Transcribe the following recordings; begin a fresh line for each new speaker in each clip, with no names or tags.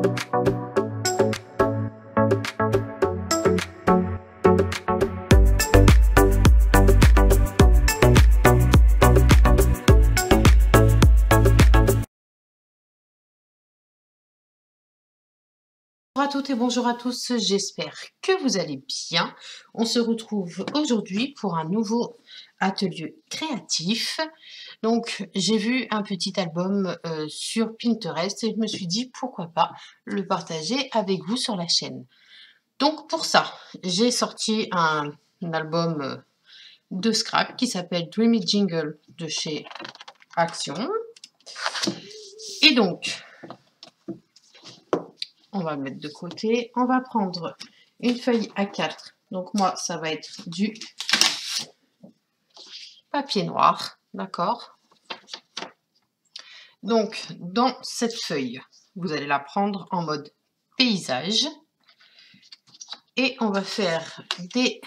Bonjour à toutes et bonjour à tous, j'espère que vous allez bien. On se retrouve aujourd'hui pour un nouveau atelier créatif. Donc j'ai vu un petit album sur Pinterest et je me suis dit pourquoi pas le partager avec vous sur la chaîne. Donc pour ça, j'ai sorti un album de scrap qui s'appelle Dreamy Jingle de chez Action. Et donc, on va le mettre de côté. On va prendre une feuille A4. Donc moi, ça va être du papier noir. D'accord? Donc, dans cette feuille, vous allez la prendre en mode paysage. Et on va faire des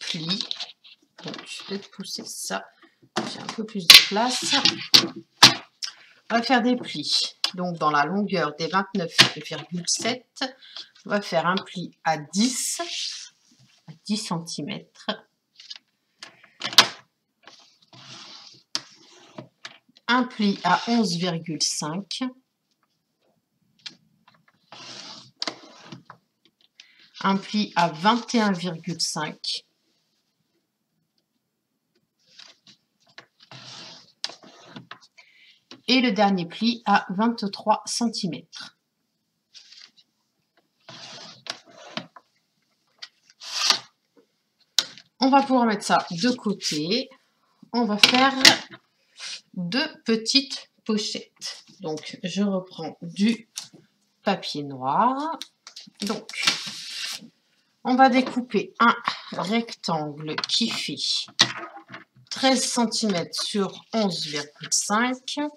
plis. Donc, je vais pousser ça. J'ai un peu plus de place. On va faire des plis. Donc, dans la longueur des 29,7, on va faire un pli à 10 cm. Un pli à 11,5. Un pli à 21,5. Et le dernier pli à 23 cm. On va pouvoir mettre ça de côté. On va faire deux petites pochettes. Donc, je reprends du papier noir. Donc, on va découper un rectangle qui fait 13 cm sur 11,5.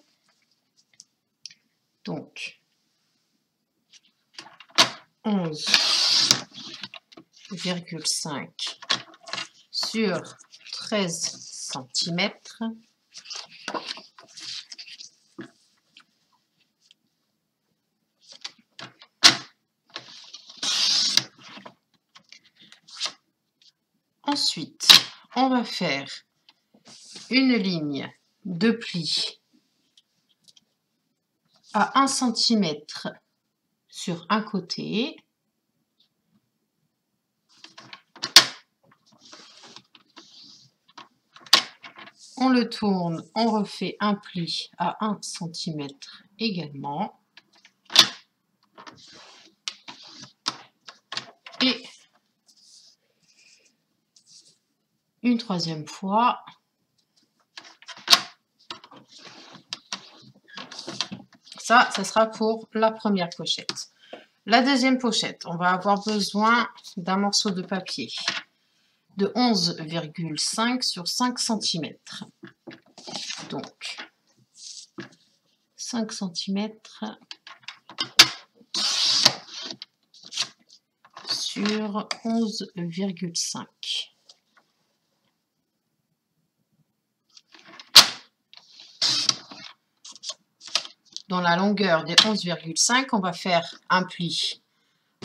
Donc, 11,5 sur 13 cm. Ensuite, on va faire une ligne de pli à 1 cm sur un côté. On le tourne, on refait un pli à 1 cm également. Et une troisième fois. Ça sera pour la première pochette. La deuxième pochette, on va avoir besoin d'un morceau de papier de 11,5 sur 5 cm. Donc, 5 cm sur 11,5. Dans la longueur des 11,5, on va faire un pli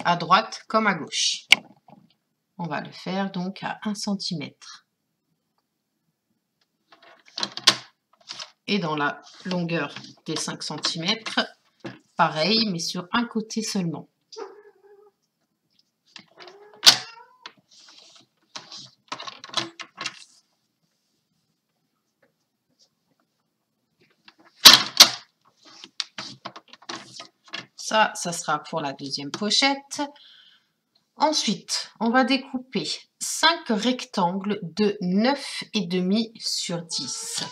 à droite comme à gauche. On va le faire donc à 1 cm. Et dans la longueur des 5 cm, pareil, mais sur un côté seulement. Ça sera pour la deuxième pochette. Ensuite, on va découper 5 rectangles de 9,5 sur 10.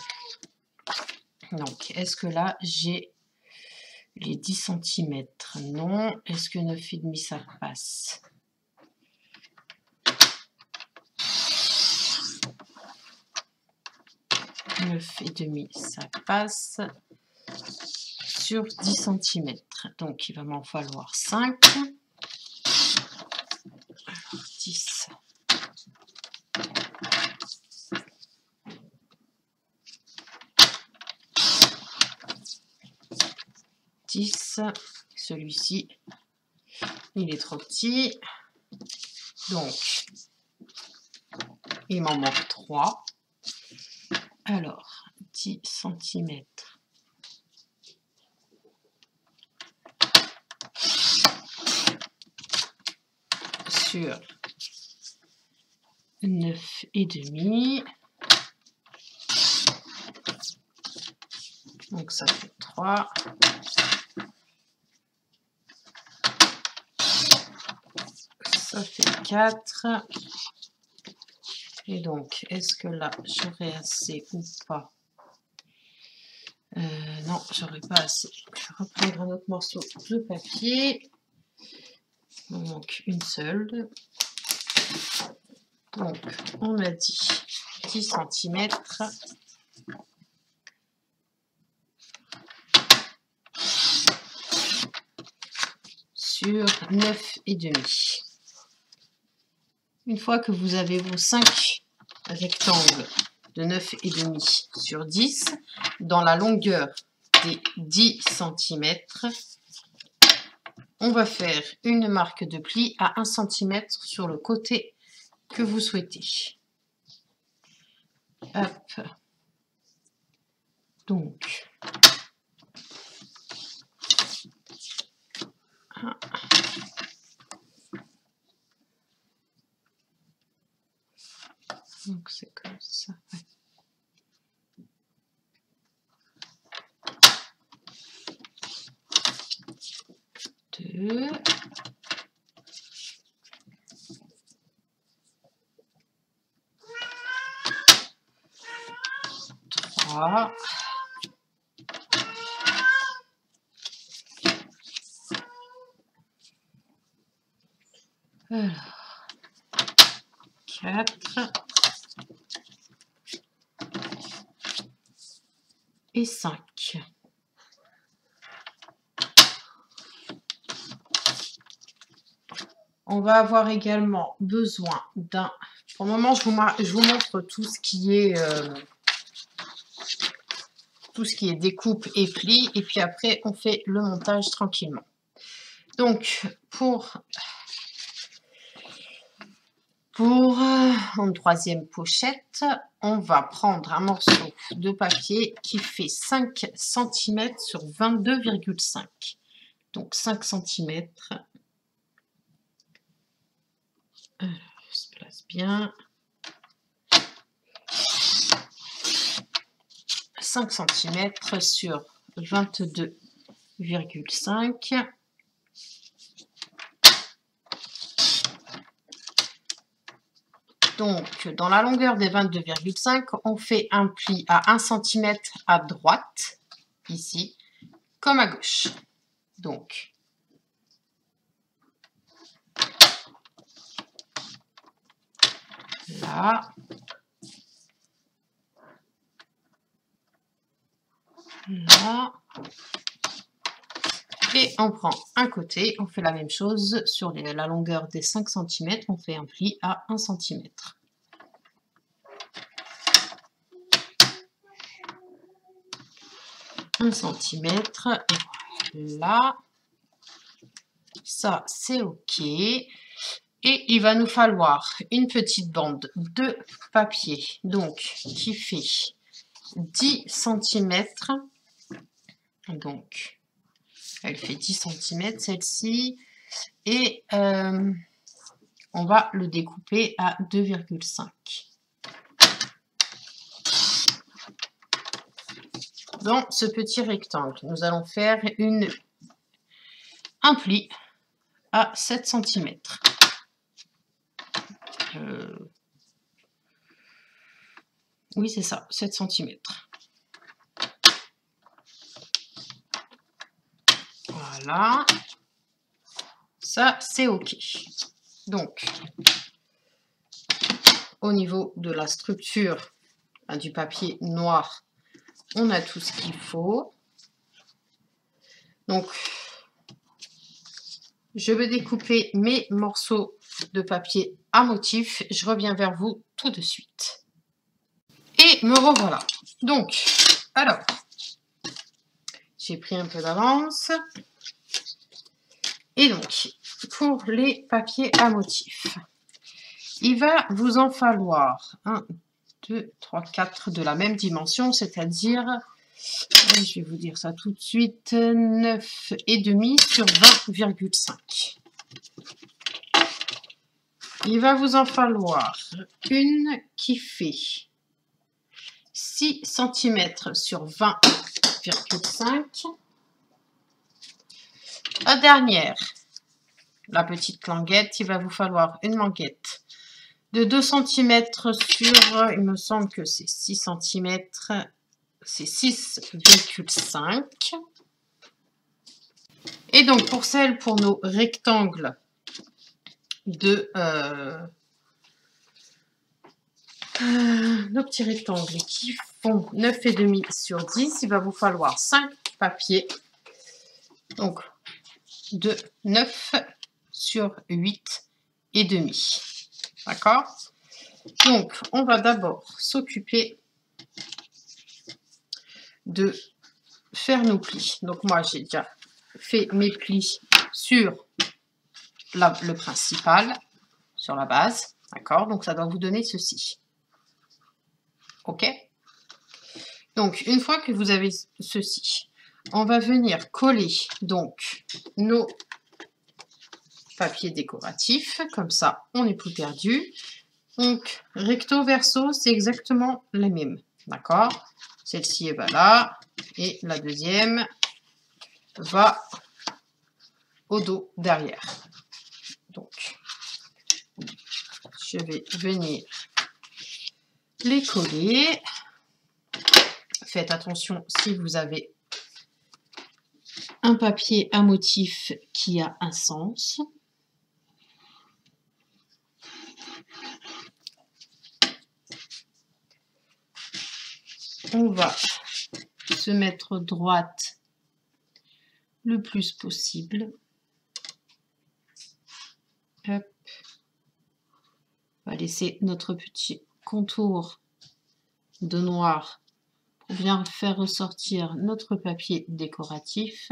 Donc, est-ce que là, j'ai les 10 cm? Non. Est-ce que 9,5 ça passe? « 9,5 ça passe sur 10 cm. Donc, il va m'en falloir 5. Alors, 10. 10 10. Celui-ci, il est trop petit. Donc, il m'en manque 3. Alors, 10 cm sur 9,5. Donc, ça fait 3. Ça fait 4. Et donc, est-ce que là, j'aurai assez ou pas? Non, j'aurai pas assez. Je vais reprendre un autre morceau de papier. Il me manque une seule. Donc, on a dit 10 cm. Sur 9,5. Une fois que vous avez vos 5 rectangles de 9,5 sur 10, dans la longueur des 10 cm, on va faire une marque de pli à 1 cm sur le côté que vous souhaitez. Hop. Donc, donc c'est comme ça. Ouais. 2. 3. Alors, 4 et 5. On va avoir également besoin d'un... Pour le moment, je vous montre tout ce qui est découpe et pli. Et puis après, on fait le montage tranquillement. Donc, pour une troisième pochette, on va prendre un morceau de papier qui fait 5 cm sur 22,5. Donc 5 cm. Alors, je se place bien. 5 cm sur 22,5. Donc, dans la longueur des 22,5, on fait un pli à 1 cm à droite, ici, comme à gauche. Donc, là, là, et on prend un côté, on fait la même chose sur la longueur des 5 cm, on fait un pli à 1 cm. Un centimètre, et voilà, ça c'est ok. Et il va nous falloir une petite bande de papier, donc qui fait 10 cm. Donc, elle fait 10 cm celle-ci. Et on va le découper à 2,5. Dans ce petit rectangle, nous allons faire un pli à 7 cm. Oui, c'est ça, 7 cm. Voilà. Ça, c'est OK. Donc, au niveau de la structure du papier noir, on a tout ce qu'il faut. Donc, je vais découper mes morceaux de papier à motif. Je reviens vers vous tout de suite. Et me revoilà. Donc, alors, j'ai pris un peu d'avance. Et donc, pour les papiers à motifs, il va vous en falloir 1, 2, 3, 4 de la même dimension, c'est-à-dire, je vais vous dire ça tout de suite, 9,5 sur 20,5. Il va vous en falloir une qui fait 6 cm sur 20,5. La dernière, la petite languette, il va vous falloir une languette de 2 cm sur, il me semble que c'est 6 cm, c'est 6,5. Et donc pour nos rectangles de nos petits rectangles qui font 9,5 sur 10, il va vous falloir 5 papiers, donc de 9 sur 8,5. D'accord? Donc, on va d'abord s'occuper de faire nos plis. Donc, moi, j'ai déjà fait mes plis sur le principal, sur la base. D'accord? Donc, ça doit vous donner ceci. OK? Donc, une fois que vous avez ceci, on va venir coller donc nos papiers décoratifs. Comme ça, on n'est plus perdu. Donc, recto verso, c'est exactement les mêmes. D'accord? Celle-ci va là. Et la deuxième va au dos derrière. Donc, je vais venir les coller. Faites attention si vous avez un papier à motif qui a un sens. On va se mettre droite le plus possible. Hop. On va laisser notre petit contour de noir pour bien faire ressortir notre papier décoratif.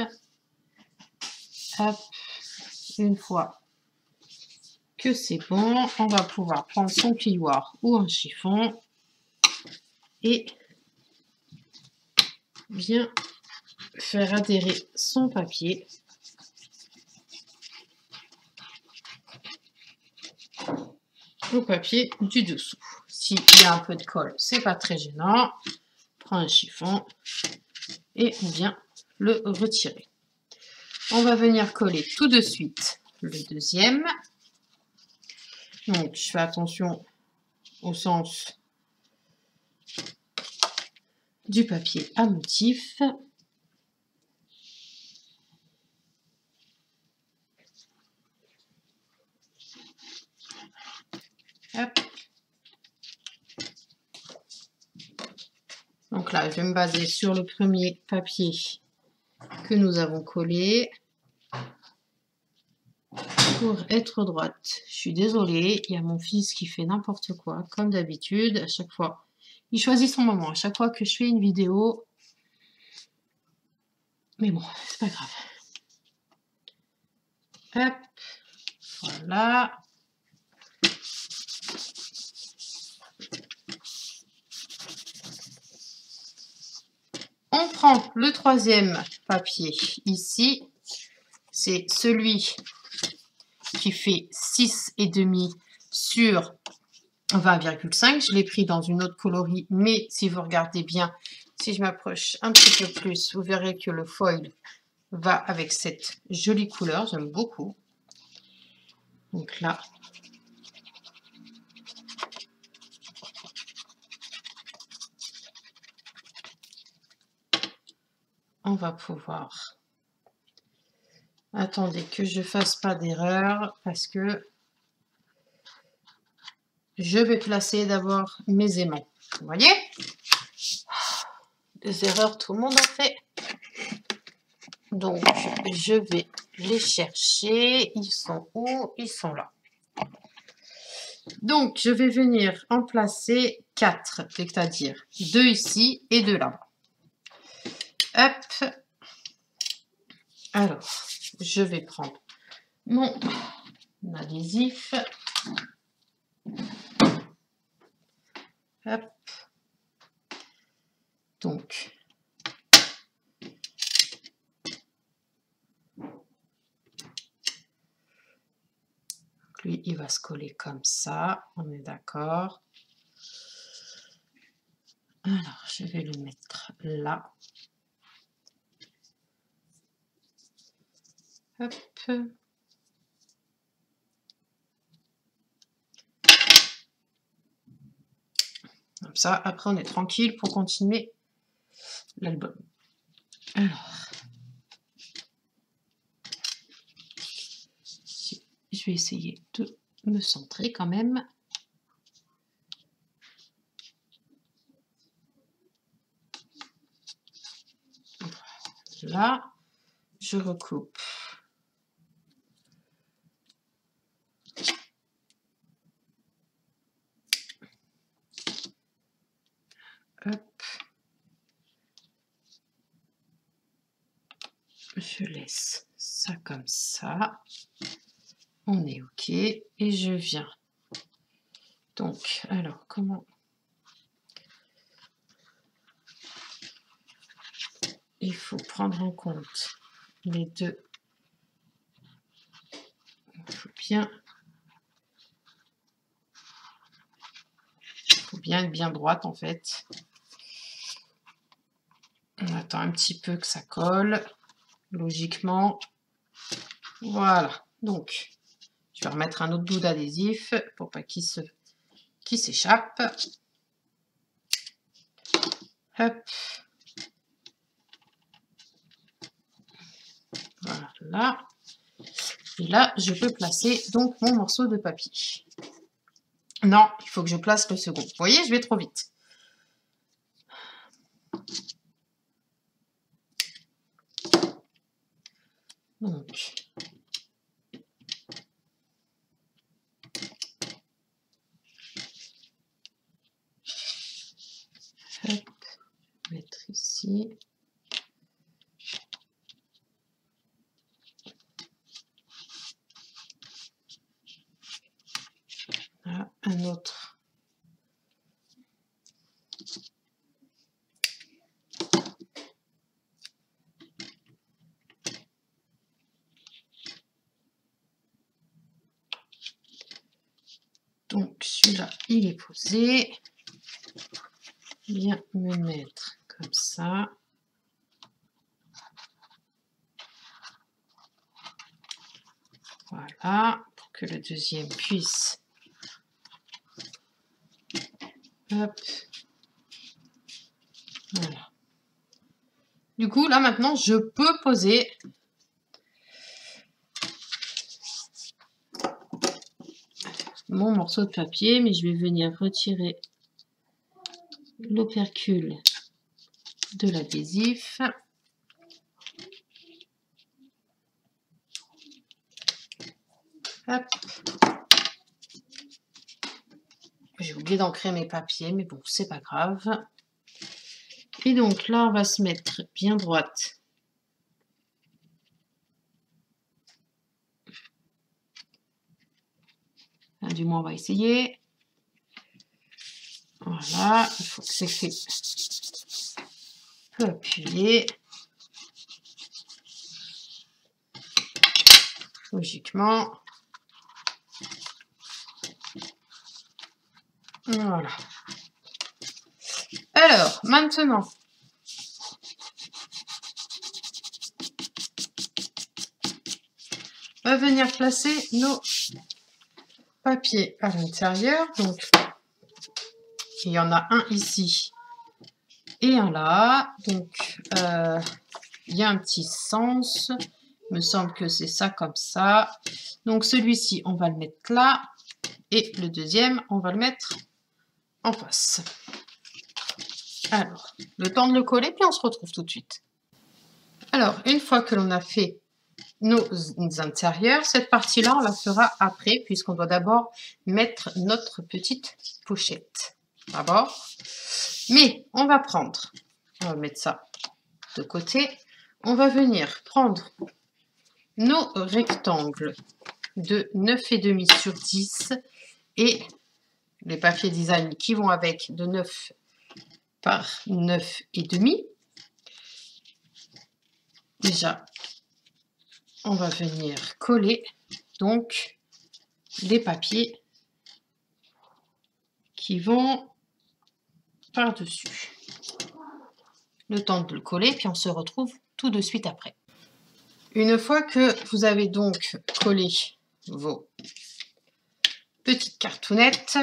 Hop. Une fois que c'est bon, on va pouvoir prendre son plioir ou un chiffon et bien faire adhérer son papier au papier du dessous. S'il y a un peu de colle, c'est pas très gênant. Prends un chiffon et on vient le retirer. On va venir coller tout de suite le deuxième. Donc je fais attention au sens du papier à motif. Hop. Donc là, je vais me baser sur le premier papier que nous avons collé pour être droite. Je suis désolée, il y a mon fils qui fait n'importe quoi, comme d'habitude, à chaque fois. Il choisit son moment, à chaque fois que je fais une vidéo. Mais bon, c'est pas grave. Hop, voilà. On prend le troisième papier ici. C'est celui qui fait 6,5 sur 20,5. Je l'ai pris dans une autre coloris, mais si vous regardez bien, si je m'approche un petit peu plus, vous verrez que le foil va avec cette jolie couleur. J'aime beaucoup. Donc là, on va pouvoir... Attendez que je fasse pas d'erreur parce que je vais placer d'abord mes aimants. Vous voyez? Des erreurs, tout le monde en fait. Donc, je vais les chercher. Ils sont où? Ils sont là. Donc, je vais venir en placer 4, c'est-à-dire 2 ici et 2 là. Hop. Alors, je vais prendre mon adhésif. Hop. Donc, lui, il va se coller comme ça, on est d'accord. Alors, je vais le mettre là. Hop. Comme ça, après, on est tranquille pour continuer l'album. Alors, je vais essayer de me centrer quand même. Là, je recoupe. Hop. Je laisse ça comme ça. On est OK. Et je viens. Donc, alors, comment... Il faut prendre en compte les deux. Il faut bien être bien droite en fait. On attend un petit peu que ça colle, logiquement. Voilà. Donc, je vais remettre un autre bout d'adhésif pour pas qu'il s'échappe. Hop. Voilà. Et là, je peux placer donc mon morceau de papier. Non, il faut que je place le second. Vous voyez, je vais trop vite. Donc, hop, mettre ici. Là, un autre. Donc, celui-là, il est posé. Bien me mettre comme ça. Voilà, pour que le deuxième puisse. Hop. Voilà. Du coup, là, maintenant, je peux poser mon morceau de papier, mais je vais venir retirer l'opercule de l'adhésif. Hop. J'ai oublié d'ancrer mes papiers, mais bon, c'est pas grave. Et donc là, on va se mettre bien droite. Enfin, du moins, on va essayer. Voilà, il faut que c'est fait. On peut appuyer. Logiquement. Voilà. Alors, maintenant, on va venir placer nos papiers à l'intérieur. Donc, il y en a un ici et un là. Donc, il y a un petit sens. Il me semble que c'est ça comme ça. Donc, celui-ci, on va le mettre là. Et le deuxième, on va le mettre en face. Alors, le temps de le coller, puis on se retrouve tout de suite. Alors, une fois que l'on a fait nos intérieurs, cette partie-là, on la fera après, puisqu'on doit d'abord mettre notre petite pochette. D'abord. Mais on va mettre ça de côté. On va venir prendre nos rectangles de 9,5 sur 10 et les papiers design qui vont avec de 9 par 9,5. Déjà, on va venir coller donc les papiers qui vont par-dessus. Le temps de le coller, puis on se retrouve tout de suite après. Une fois que vous avez donc collé vos petites cartonnettes,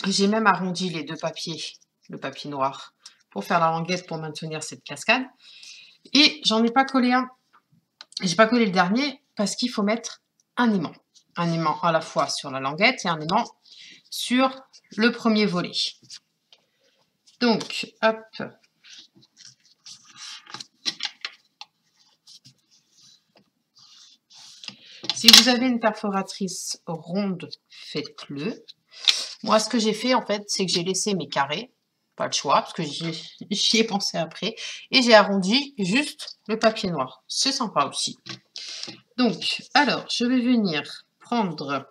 j'ai même arrondi les deux papiers, le papier noir, pour faire la languette pour maintenir cette cascade. Et j'en ai pas collé un. J'ai pas collé le dernier parce qu'il faut mettre un aimant. Un aimant à la fois sur la languette et un aimant sur le premier volet. Donc, hop. Si vous avez une perforatrice ronde, faites-le. Moi, ce que j'ai fait, en fait, c'est que j'ai laissé mes carrés. Pas le choix, parce que j'y ai pensé après. Et j'ai arrondi juste le papier noir. C'est sympa aussi. Donc, alors, je vais venir prendre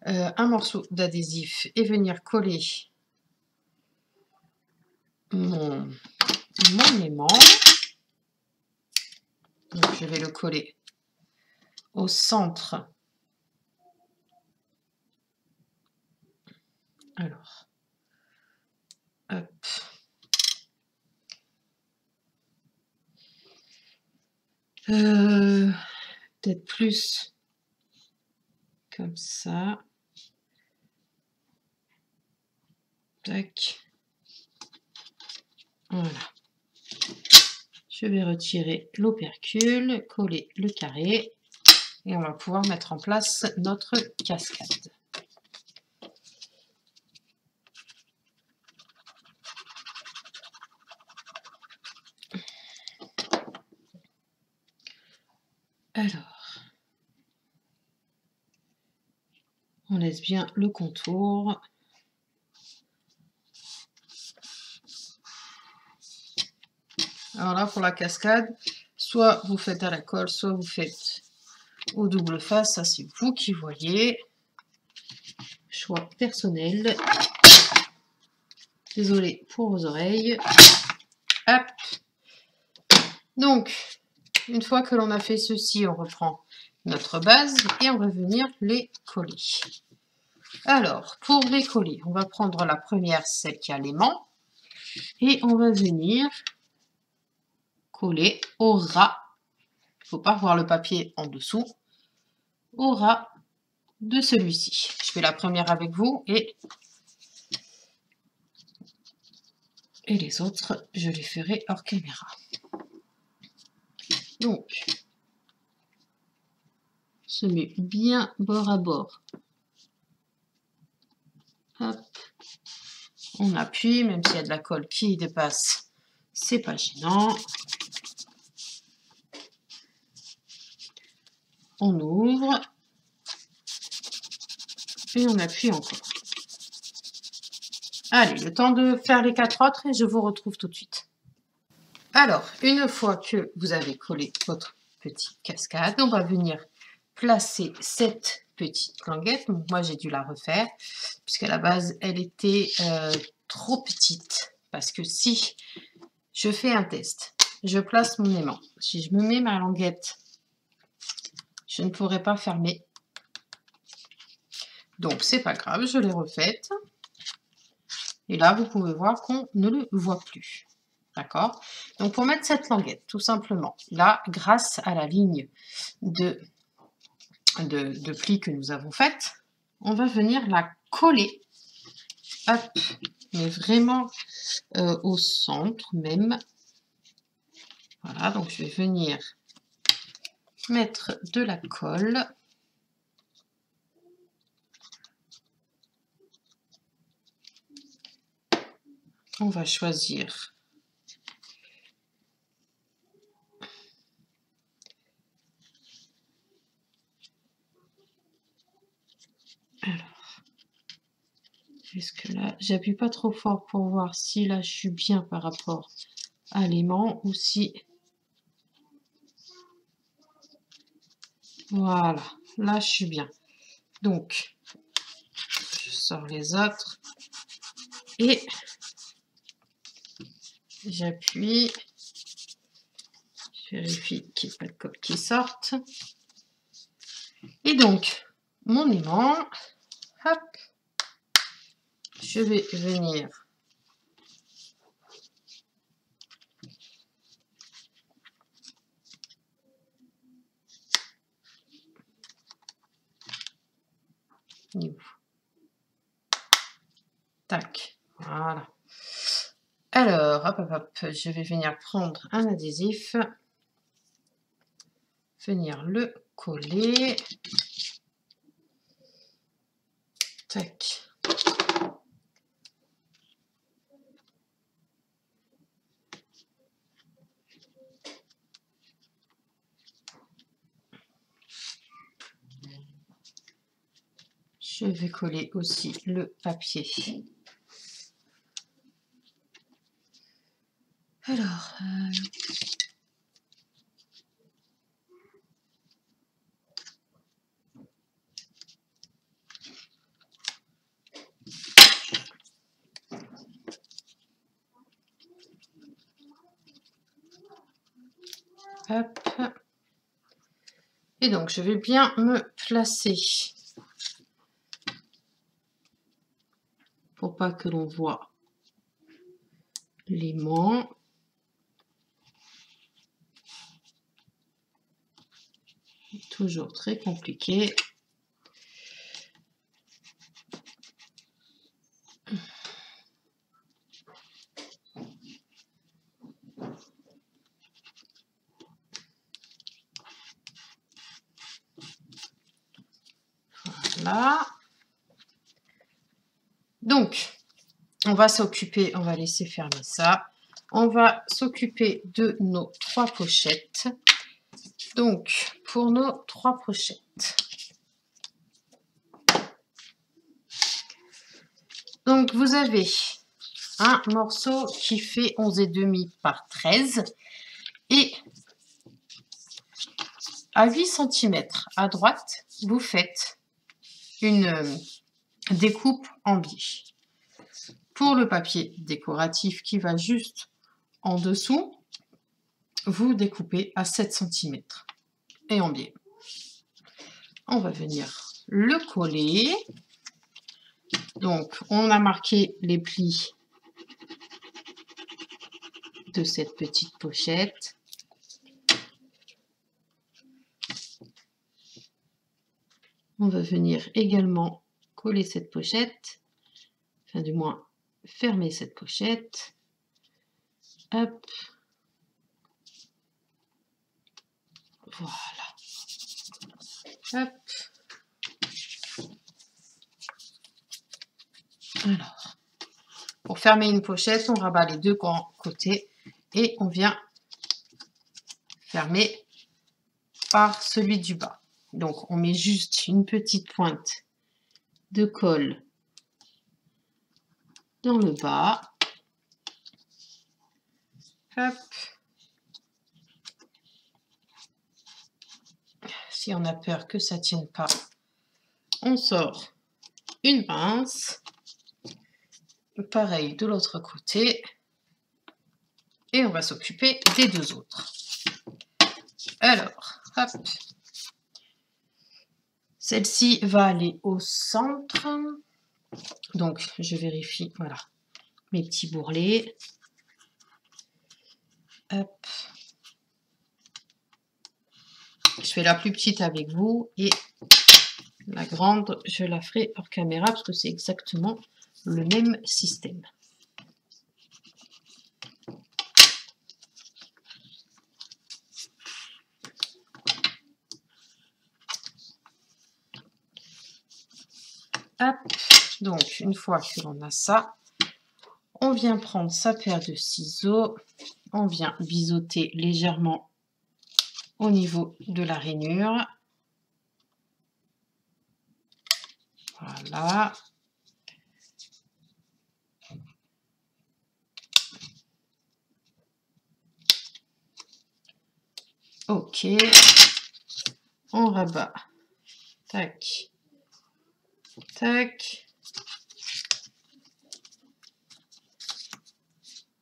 un morceau d'adhésif et venir coller mon aimant. Donc, je vais le coller au centre. Alors, hop. Peut-être plus comme ça. Tac. Voilà. Je vais retirer l'opercule, coller le carré et on va pouvoir mettre en place notre cascade. Alors, on laisse bien le contour. Alors là, pour la cascade, soit vous faites à la colle, soit vous faites au double face. Ça, c'est vous qui voyez. Choix personnel. Désolée pour vos oreilles. Hop. Donc, une fois que l'on a fait ceci, on reprend notre base et on va venir les coller. Alors, pour les coller, on va prendre la première, celle qui a l'aimant, et on va venir coller au ras. Il ne faut pas voir le papier en dessous. Au ras de celui-ci. Je fais la première avec vous et les autres, je les ferai hors caméra. Donc, se met bien bord à bord. Hop. On appuie, même s'il y a de la colle qui dépasse, c'est pas gênant. On ouvre et on appuie encore. Allez, le temps de faire les 4 autres et je vous retrouve tout de suite. Alors, une fois que vous avez collé votre petite cascade, on va venir placer cette petite languette. Donc, moi, j'ai dû la refaire puisqu'à la base, elle était trop petite. Parce que si je fais un test, je place mon aimant. Si je me mets ma languette, je ne pourrai pas fermer. Donc, c'est pas grave, je l'ai refaite. Et là, vous pouvez voir qu'on ne le voit plus. D'accord? Donc, pour mettre cette languette, tout simplement, là, grâce à la ligne de pli que nous avons faite, on va venir la coller. Hop, mais vraiment au centre même. Voilà, donc je vais venir mettre de la colle. On va choisir alors, est-ce que là, j'appuie pas trop fort pour voir si là je suis bien par rapport à l'aimant ou si Voilà, là je suis bien. Donc, je sors les autres et j'appuie. Je vérifie qu'il n'y ait pas de colle qui sorte. Et donc, mon aimant, hop, je vais venir tac, voilà. Alors, hop, hop, hop, je vais venir prendre un adhésif, venir le coller. Tac. Je vais coller aussi le papier. Alors, hop. Et donc, je vais bien me placer pour pas que l'on voit l'aimant. Toujours très compliqué. Voilà. Donc, on va s'occuper, on va laisser fermer ça. On va s'occuper de nos 3 pochettes. Donc, pour nos 3 pochettes. Donc, vous avez un morceau qui fait 11,5 par 13 et à 8 cm à droite, vous faites une découpe en biais. Pour le papier décoratif qui va juste en dessous, vous découpez à 7 cm et en biais. On va venir le coller. Donc, on a marqué les plis de cette petite pochette. On va venir également coller cette pochette, enfin du moins fermer cette pochette. Hop. Voilà. Hop. Alors, pour fermer une pochette, on rabat les deux grands côtés et on vient fermer par celui du bas. Donc, on met juste une petite pointe de colle dans le bas. Hop. Si on a peur que ça ne tienne pas, on sort une pince. Pareil de l'autre côté. Et on va s'occuper des deux autres. Alors, hop. Celle-ci va aller au centre. Donc, je vérifie, voilà, mes petits bourrelets. Hop. Je fais la plus petite avec vous et la grande, je la ferai hors caméra parce que c'est exactement le même système. Hop. Donc, une fois que l'on a ça, on vient prendre sa paire de ciseaux, on vient biseauter légèrement au niveau de la rainure. Voilà. Ok. on rabat. Tac, tac.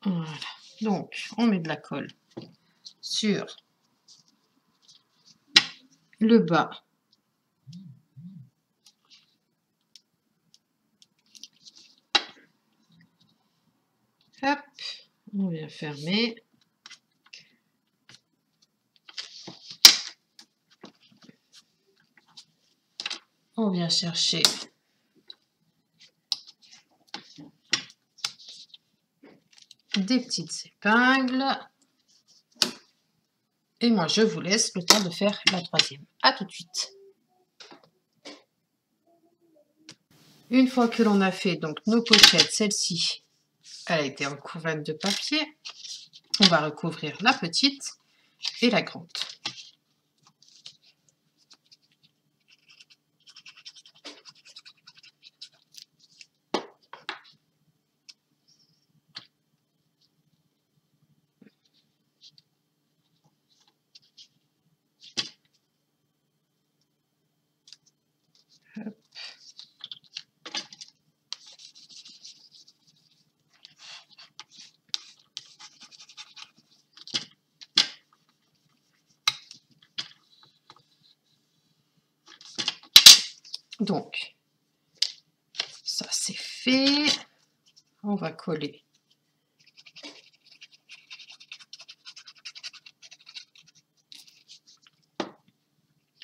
Voilà. Donc, on met de la colle sur le bas. Hop, on vient fermer. On vient chercher des petites épingles. Et moi, je vous laisse le temps de faire la troisième. À tout de suite. Une fois que l'on a fait donc nos pochettes, celle-ci, elle a été recouverte de papier. On va recouvrir la petite et la grande. Hop. Donc, ça c'est fait. On va coller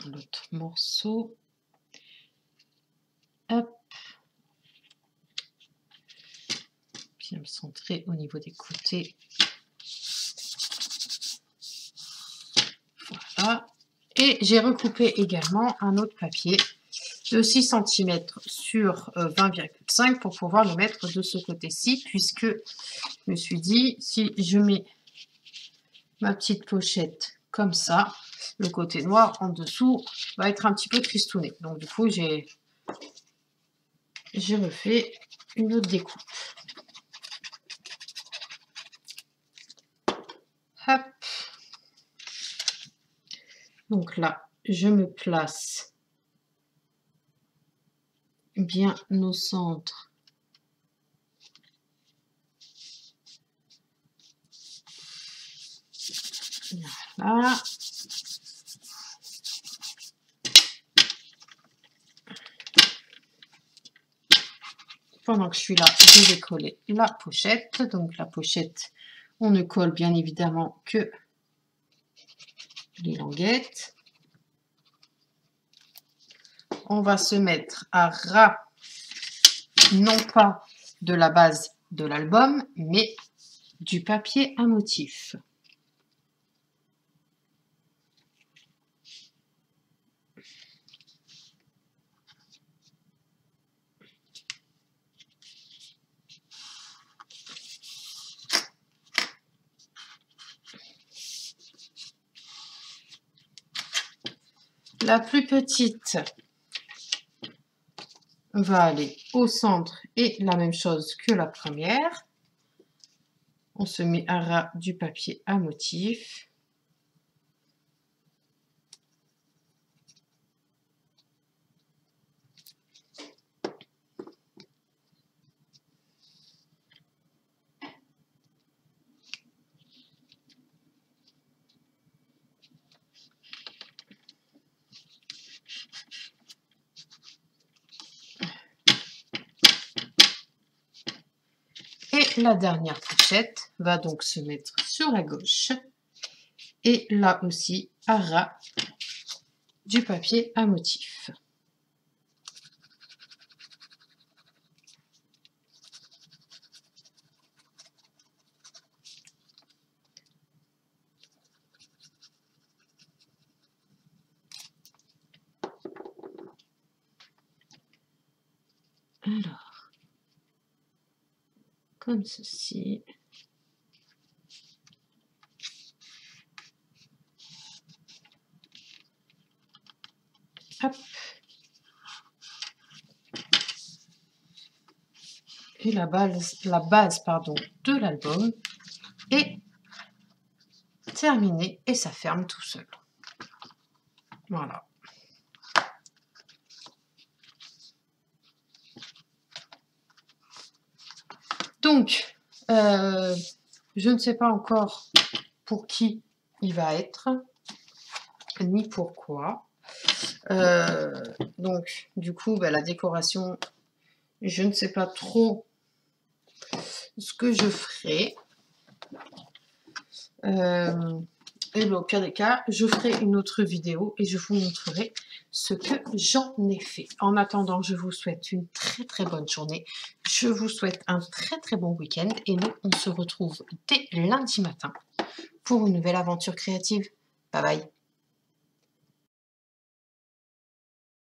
l'autre morceau. Hop. Bien me centrer au niveau des côtés. Voilà. Et j'ai recoupé également un autre papier de 6 cm sur 20,5 pour pouvoir le mettre de ce côté-ci, puisque je me suis dit, si je mets ma petite pochette comme ça, le côté noir en dessous va être un petit peu tristouné. Donc du coup, j'ai refait une autre découpe. Hop. Donc là, je me place bien au centre. Voilà. Pendant que je suis là, je vais coller la pochette. Donc la pochette, on ne colle bien évidemment que les languettes. On va se mettre à ras, non pas de la base de l'album, mais du papier à motif. La plus petite va aller au centre et la même chose que la première. On se met à ras du papier à motif. Et la dernière pochette va donc se mettre sur la gauche. Et là aussi, à ras du papier à motif. Alors, comme ceci. Hop. Et la base pardon, de l'album est terminée et ça ferme tout seul. Voilà. Donc, je ne sais pas encore pour qui il va être, ni pourquoi. Donc, du coup, bah, la décoration, je ne sais pas trop ce que je ferai. Et bien, au pire des cas, je ferai une autre vidéo et je vous montrerai ce que j'en ai fait. En attendant, je vous souhaite une très très bonne journée. Je vous souhaite un très très bon week-end et nous, on se retrouve dès lundi matin pour une nouvelle aventure créative. Bye bye.